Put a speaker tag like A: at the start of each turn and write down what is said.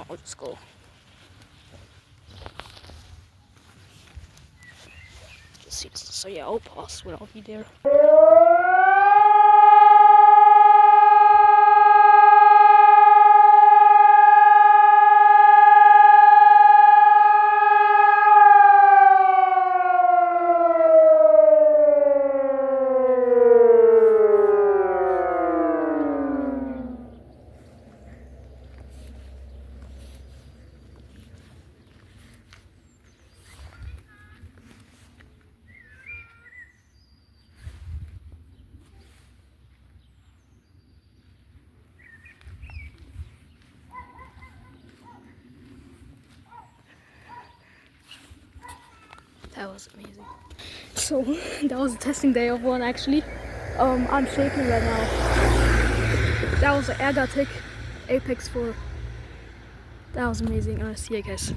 A: I'll just go. So yeah, I'll pause when I'll be there. That was amazing. So that was the testing day of one actually. I'm shaking right now. That was the ERGATEC Apex 4. That was amazing. See you guys.